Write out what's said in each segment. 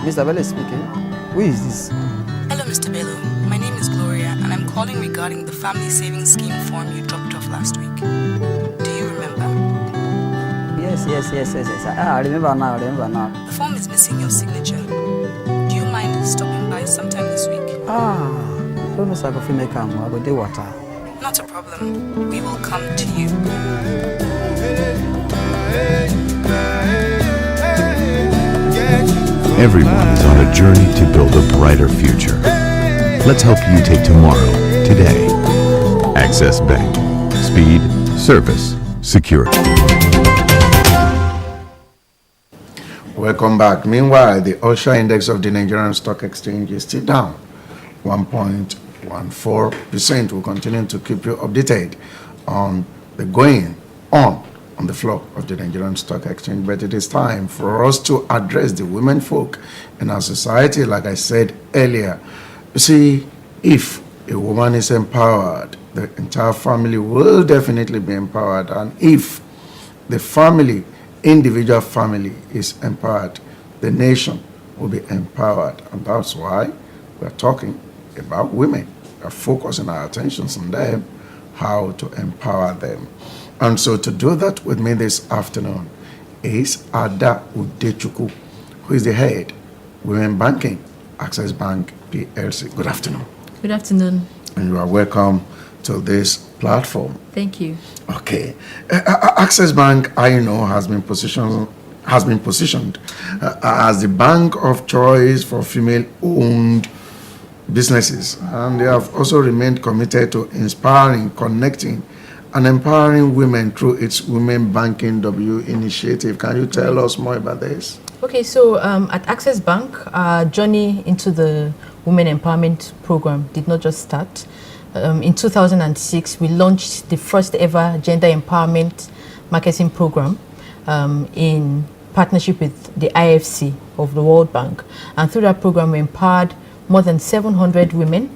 Mr. Bello speaking. Who is this? Hello, Mr. Bello. My name is Gloria, and I'm calling regarding the family savings scheme form you dropped off last week. Do you remember? Yes. I remember now. The form is missing your signature. Do you mind stopping by sometime this week? Don't know if I make come. I go do water. Not a problem. We will come to you. Everyone is on a journey to build a brighter future. Let's help you take tomorrow, today. Access Bank. Speed, service, security. Welcome back. Meanwhile, the Osha Index of the Nigerian Stock Exchange is still down 1.14%. We'll continue to keep you updated on the going on the floor of the Nigerian Stock Exchange, but it is time for us to address the women folk in our society. Like I said earlier, you see, if a woman is empowered, the entire family will definitely be empowered, and if the family, individual family, is empowered, the nation will be empowered. And that's why we're talking about women. We're focusing our attentions on them, how to empower them. And so to do that with me this afternoon is Ada Udechukwu, who is the head, Women Banking, Access Bank PLC. Good afternoon. Good afternoon. And you are welcome to this platform. Thank you. Okay. Access Bank, I know, has been positioned as the bank of choice for female-owned businesses, and they have also remained committed to inspiring, connecting, and empowering women through its Women Banking W initiative. Can you tell us more about this? Okay, so at Access Bank, our journey into the Women Empowerment Program did not just start. In 2006, we launched the first ever gender empowerment marketing program in partnership with the IFC of the World Bank. And through that program, we empowered more than 700 women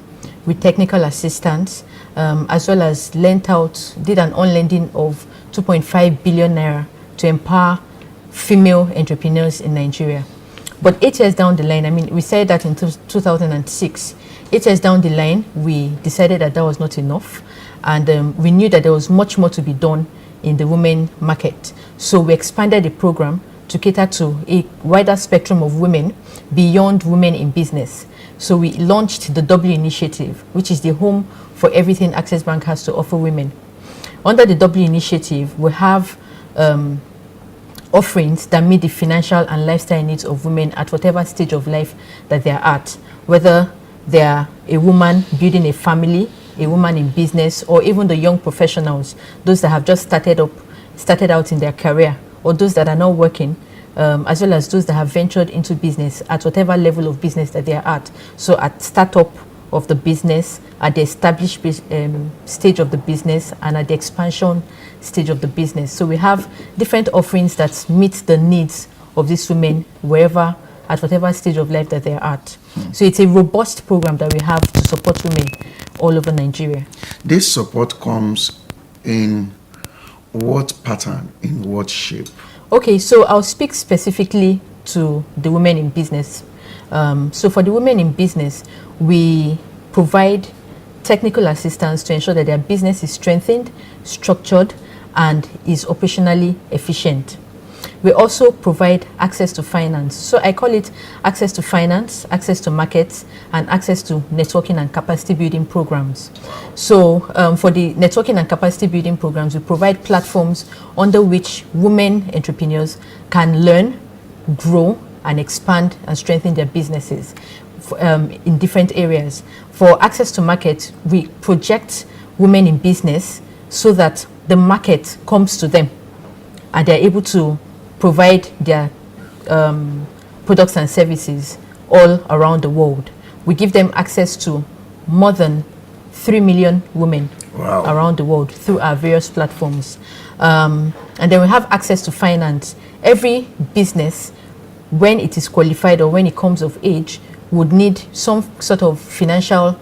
with technical assistance, as well as did an on-lending of 2.5 billion naira to empower female entrepreneurs in Nigeria. But 8 years down the line, we said that in 2006, 8 years down the line, we decided that was not enough. And we knew that there was much more to be done in the women market. So we expanded the program to cater to a wider spectrum of women beyond women in business. So we launched the W Initiative, which is the home for everything Access Bank has to offer women. Under the W Initiative, we have offerings that meet the financial and lifestyle needs of women at whatever stage of life that they are at, whether they are a woman building a family, a woman in business, or even the young professionals, those that have just started out in their career, or those that are now working, as well as those that have ventured into business at whatever level of business that they are at. So at startup of the business, at the established stage of the business, and at the expansion stage of the business. So we have different offerings that meet the needs of these women at whatever stage of life that they are at. So it's a robust program that we have to support women all over Nigeria. This support comes in what pattern, in what shape? Okay, so I'll speak specifically to the women in business. So for the women in business, we provide technical assistance to ensure that their business is strengthened, structured, and is operationally efficient. We also provide access to finance. So I call it access to finance, access to markets, and access to networking and capacity building programs. So for the networking and capacity building programs, we provide platforms under which women entrepreneurs can learn, grow, and expand and strengthen their businesses in different areas. For access to market, we project women in business so that the market comes to them and they're able to provide their products and services all around the world. We give them access to more than 3 million women around the world through our various platforms. And then we have access to finance. Every business, when it is qualified or when it comes of age, would need some sort of financial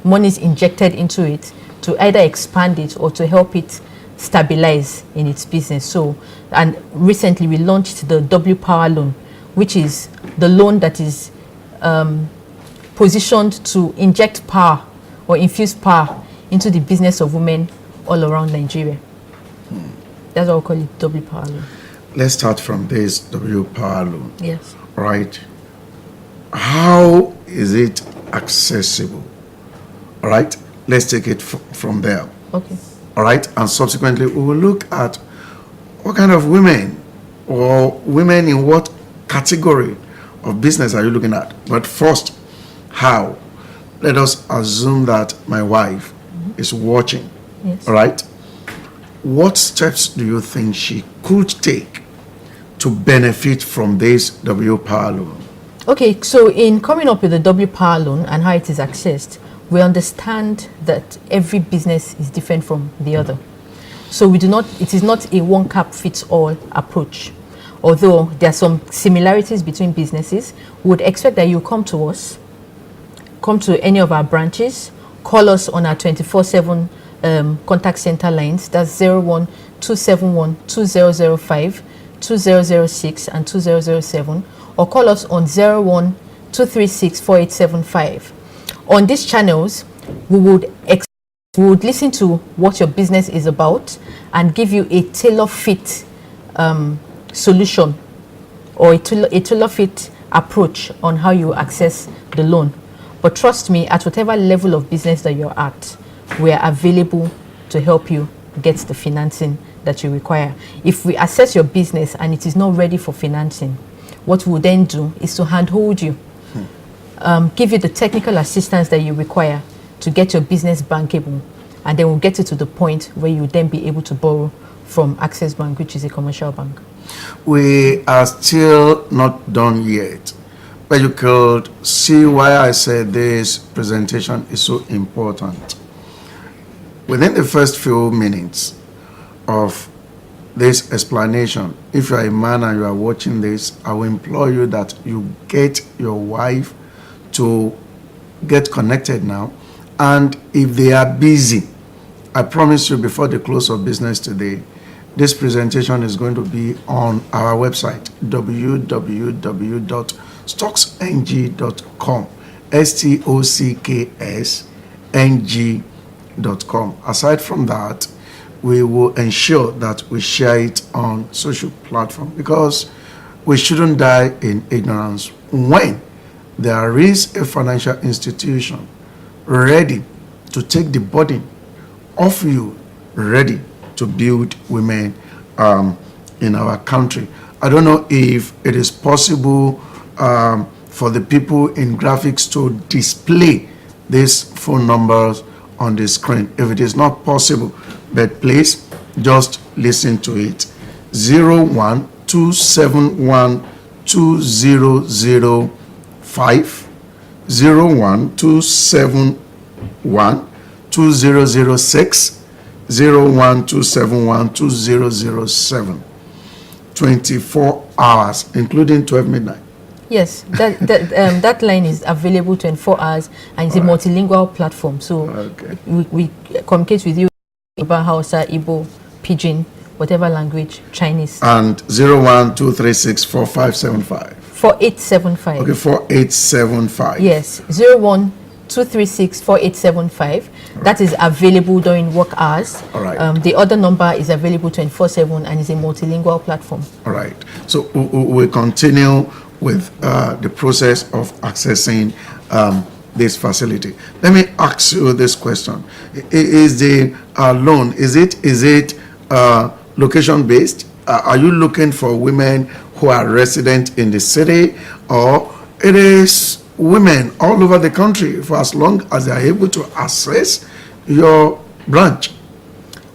monies injected into it to either expand it or to help it stabilize in its business. So, and recently we launched the W Power Loan, which is the loan that is positioned to inject power or infuse power into the business of women all around Nigeria. That's what we call it, W Power Loan. Let's start from this W Power Loan. Yes. Right? How is it accessible? All right? Let's take it from there. Okay. All right? And subsequently, we will look at what kind of women, or women in what category of business are you looking at? But first, how? Let us assume that my wife is watching. Yes. All right? What steps do you think she could take to benefit from this W Power Loan? Okay, so in coming up with the W Power Loan and how it is accessed, we understand that every business is different from the other. So it is not a one cap fits all approach. Although there are some similarities between businesses, we would expect that you come to us, come to any of our branches, call us on our 24/7 contact center lines. That's 01-271 2005, 2006 and 2007, or call us on 01-236 4875. On these channels, we would listen to what your business is about and give you a tailor-fit solution or a tailor-fit approach on how you access the loan. But trust me, at whatever level of business that you're at, we are available to help you get the financing that you require. If we assess your business and it is not ready for financing, what we'll then do is to handhold you, give you the technical assistance that you require to get your business bankable, and then we'll get it to the point where you'll then be able to borrow from Access Bank, which is a commercial bank. We are still not done yet, but you could see why I said this presentation is so important. Within the first few minutes of this explanation, if you are a man and you are watching this, I will implore you that you get your wife to get connected now. And if they are busy, I promise you before the close of business today, this presentation is going to be on our website, www.stocksng.com, stocksng.com. Aside from that, we will ensure that we share it on social platform, because we shouldn't die in ignorance when there is a financial institution ready to take the burden off you, ready to build women in our country. I don't know if it is possible for the people in graphics to display these phone numbers on the screen. If it is not possible, but please just listen to it. 01-271-2005, 01-271-2006, 01-271-2007. 24 hours, including 12 midnight. Yes, that line is available 24 hours, and it's a multilingual platform. So we communicate with you about Hausa, Igbo, Pidgin, whatever language, Chinese. And 01-236-4575. 4875. Okay, 4875. Yes, 01-236-4875. That is available during work hours. All right. The other number is available 24/7 and is a multilingual platform. All right. So we'll continue with the process of accessing this facility. Let me ask you this question: is the loan, is it location based? Are you looking for women who are resident in the city, or it is women all over the country for as long as they are able to access your branch?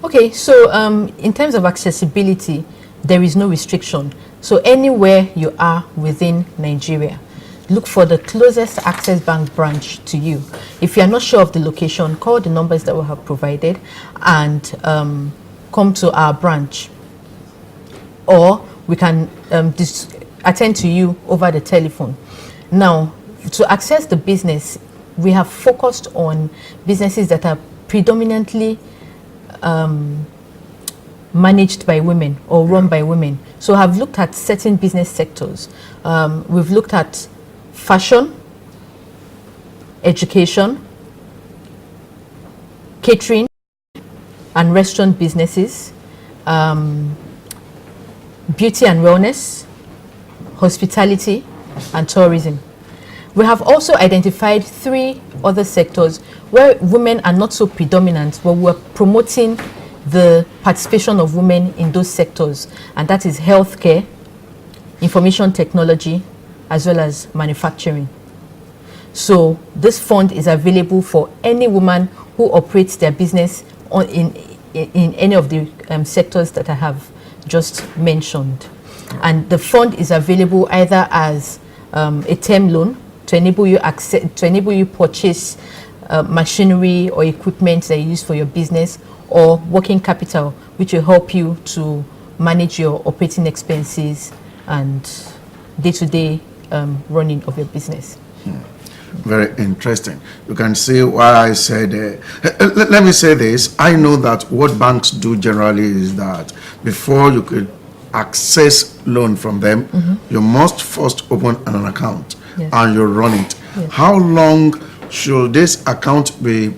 Okay, so in terms of accessibility, there is no restriction. So anywhere you are within Nigeria, look for the closest Access Bank branch to you. If you are not sure of the location, call the numbers that we have provided and come to our branch, or we can attend to you over the telephone. Now, to access the business, we have focused on businesses that are predominantly managed by women or run by women. So I've looked at certain business sectors. We've looked at fashion, education, catering and restaurant businesses, beauty and wellness, hospitality, and tourism. We have also identified 3 other sectors where women are not so predominant, but we're promoting the participation of women in those sectors, and that is healthcare, information technology, as well as manufacturing. So this fund is available for any woman who operates their business in any of the sectors that I have just mentioned. And the fund is available either as a term loan to enable you purchase machinery or equipment that you use for your business, or working capital, which will help you to manage your operating expenses and day-to-day running of your business. Very interesting. You can see why I said, let me say this. I know that what banks do generally is that before you could access loan from them, you must first open an account, yes, and you run it. Yes. How long should this account be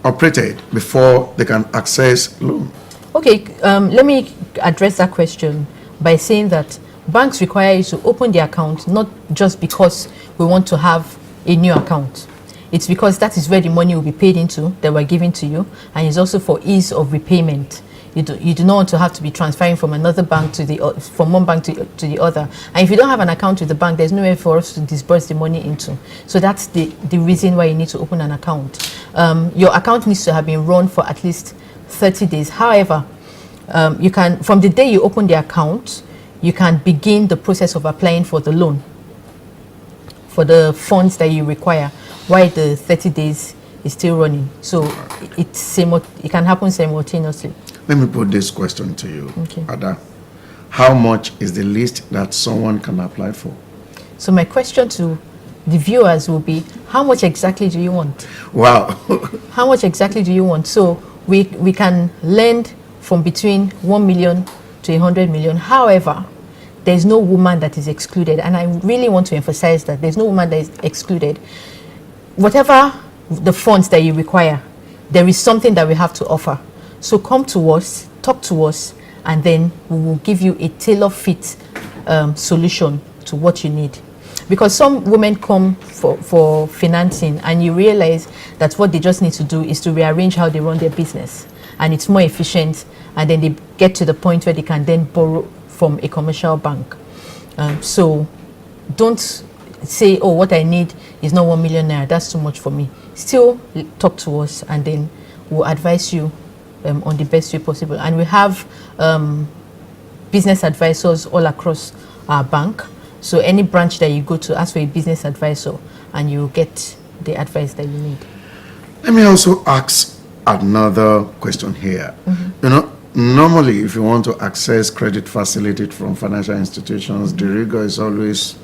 operated before they can access loan? Okay, let me address that question by saying that banks require you to open the account not just because we want to have a new account. It's because that is where the money will be paid into that we're giving to you, and it's also for ease of repayment. You do not want to have to be transferring from another bank from one bank to the other. And if you don't have an account with the bank, there's no way for us to disburse the money into. So that's the reason why you need to open an account. Your account needs to have been run for at least 30 days. However, you can, from the day you open the account, you can begin the process of applying for the loan, for the funds that you require, while the 30 days is still running. So it can happen simultaneously. Let me put this question to you, Okay. Ada. How much is the least that someone can apply for? So my question to the viewers will be, how much exactly do you want? Wow. How much exactly do you want? So we can lend from between 1 million to 100 million. However, there's no woman that is excluded. And I really want to emphasize that there's no woman that is excluded. Whatever the funds that you require, there is something that we have to offer. So come to us, talk to us, and then we will give you a tailor-fit solution to what you need. Because some women come for financing, and you realize that what they just need to do is to rearrange how they run their business, and it's more efficient, and then they get to the point where they can then borrow from a commercial bank. So don't say, oh, what I need is not 1 million naira, that's too much for me. Still talk to us, and then we'll advise you on the best way possible. And we have business advisors all across our bank. So any branch that you go to, ask for a business advisor, and you get the advice that you need. Let me also ask another question here. You know, normally if you want to access credit facility from financial institutions, the rigor is always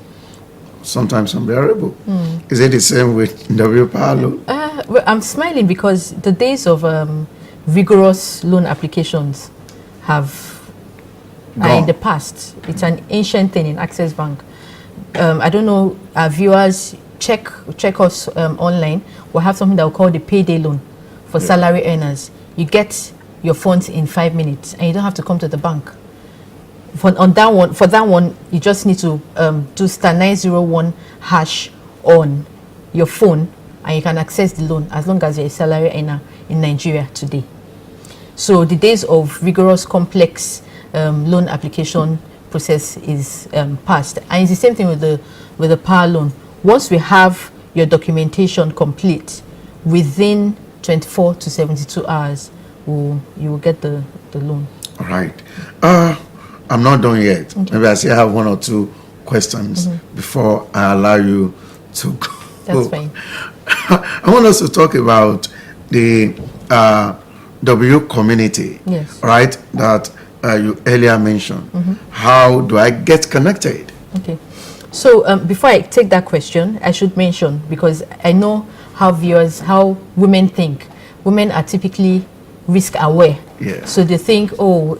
sometimes unbearable. Is it the same with WPALO? Well, I'm smiling because the days of rigorous loan applications are in the past. It's an ancient thing in Access Bank. I don't know, our viewers, check us online. We'll have something that we call the payday loan for salary earners. You get your funds in 5 minutes, and you don't have to come to the bank. For that one, you just need to do *901# on your phone, and you can access the loan as long as you're a salary earner in Nigeria today. So the days of rigorous, complex loan application process is past, and it's the same thing with the power loan. Once we have your documentation complete, within 24 to 72 hours, you will get the loan. All right. I'm not done yet. Okay. Maybe I still have 1 or 2 questions before I allow you to go. That's fine. I want us to talk about the W community, yes, right, that you earlier mentioned. How do I get connected? Okay. So before I take that question, I should mention, because I know how women think. Women are typically risk aware Yeah. So they think, oh,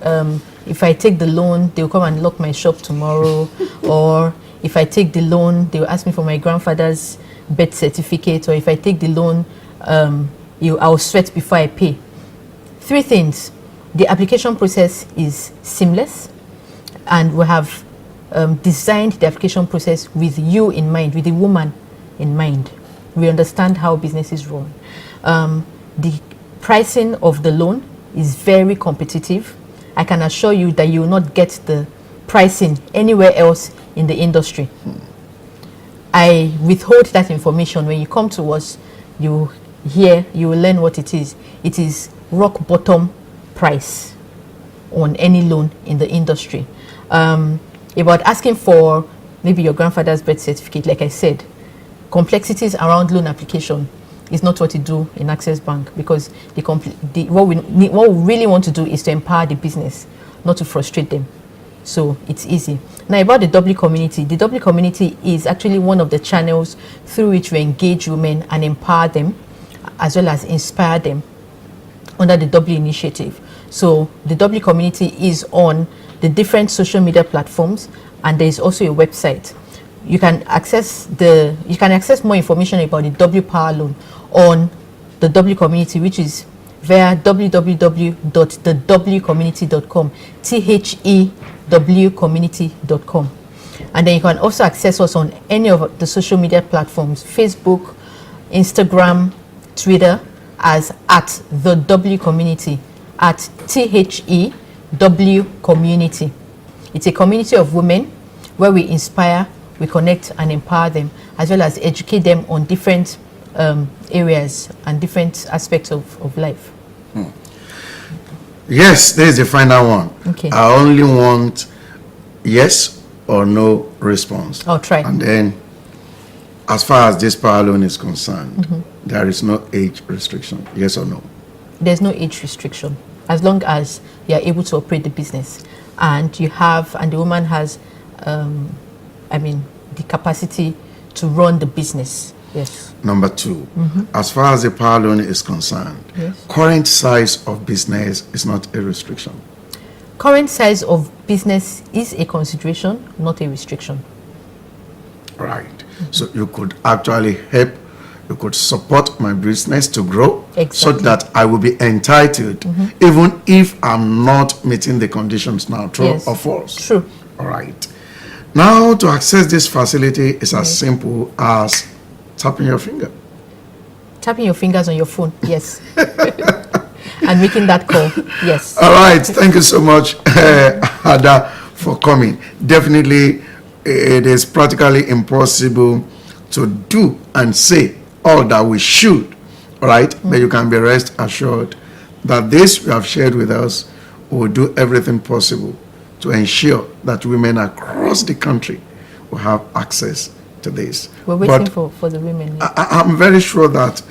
if I take the loan, they'll come and lock my shop tomorrow. Or if I take the loan, they'll ask me for my grandfather's birth certificate. Or if I take the loan, I'll sweat before I pay. 3 things. The application process is seamless, and we have designed the application process with you in mind, with the woman in mind. We understand how businesses run. The pricing of the loan is very competitive. I can assure you that you will not get the pricing anywhere else in the industry. I withhold that information. When you come to us, you will learn what it is. It is rock bottom price on any loan in the industry. About asking for maybe your grandfather's birth certificate, like I said, complexities around loan application is not what you do in Access Bank, because what we really want to do is to empower the business, not to frustrate them. So it's easy. Now, about the W community, the W community is actually one of the channels through which we engage women and empower them, as well as inspire them under the W initiative. So the W community is on the different social media platforms, and there is also a website. You can access more information about the W Power Loan on the W community, which is via www.thewcommunity.com, thewcommunity.com. And then you can also access us on any of the social media platforms: Facebook, Instagram, Twitter, as at the W Community, at THEW Community. It's a community of women where we inspire, we connect and empower them, as well as educate them on different areas and different aspects of life. Yes, there is the final one. Okay. I only want yes or no response. I'll try. And then, as far as this power loan is concerned, there is no age restriction. Yes or no? There's no age restriction, as long as you are able to operate the business, and the woman has, the capacity to run the business. Yes. Number 2, as far as the power loan is concerned, Yes. current size of business is not a restriction. Current size of business is a consideration, not a restriction. Right. So you could actually help, you could support my business to grow, so Exactly. that I will be entitled, even if I'm not meeting the conditions now, true Yes. or false? True. All right. Now, to access this facility is as simple as tapping your finger. Tapping your fingers on your phone, yes. And making that call, yes. All right. Thank you so much, Ada, for coming. Definitely, it is practically impossible to do and say all that we should, all right? But you can be rest assured that this you have shared with us will do everything possible to ensure that women across the country will have access to this. We're waiting But for the women. Yes. I'm very sure that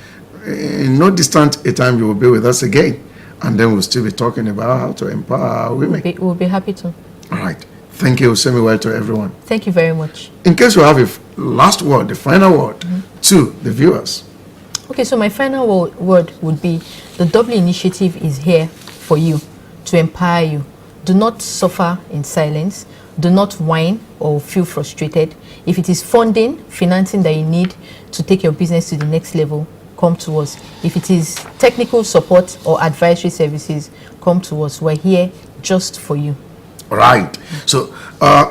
in no distant a time you will be with us again, and then we'll still be talking about how to empower our women. We'll be happy to. All right. Thank you. Send me well to everyone. Thank you very much. In case you have a last word, the final word to the viewers. Okay, so my final word would be the W initiative is here for you, to empower you. Do not suffer in silence. Do not whine or feel frustrated. If it is funding, financing that you need to take your business to the next level, come to us. If it is technical support or advisory services, come to us. We're here just for you. All right. So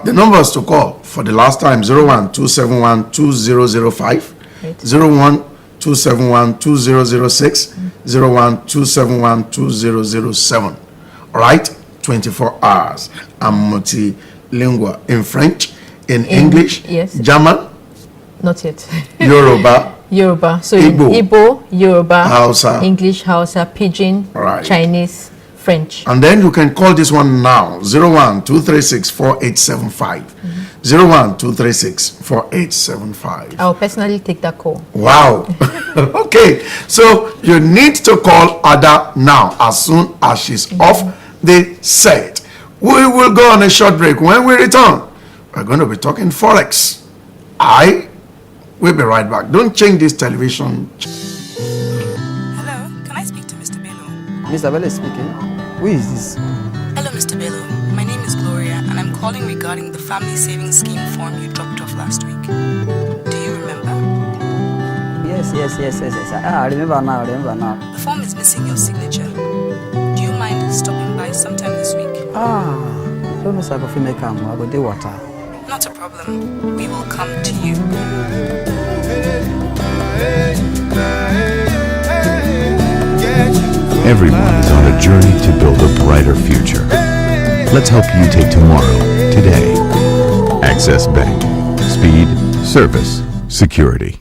the numbers to call for the last time: 01-271-2005, Right. 01-271-2006, 01-271-2007. All right. 24 hours. I'm multilingual in French, in English, yes. German, Not yet. Yoruba, Yoruba. So Igbo. in Igbo, Yoruba, Hausa. English, Hausa, Pidgin, Right. Chinese, French. And then you can call this one now: 01-236-4875. 01-236-4875. I'll personally take that call. Wow. Okay. So you need to call Ada now as soon as she's off the set. We will go on a short break. When we return, we're going to be talking Forex. I will be right back. Don't change this television. Hello, can I speak to Mr. Bello? Mr. Bello speaking. Who is this? Hello, Mr. Bello. My name is Gloria, and I'm calling regarding the family savings scheme form you dropped off last week. Do you remember? Yes. I remember now. The form is missing your signature. Do you mind stopping by sometime this week? Don't know, sir, if I make come, I go do water. Not a problem. We will come to you. Everyone is on a journey to build a brighter future. Let's help you take tomorrow, today. Access Bank. Speed, service, security.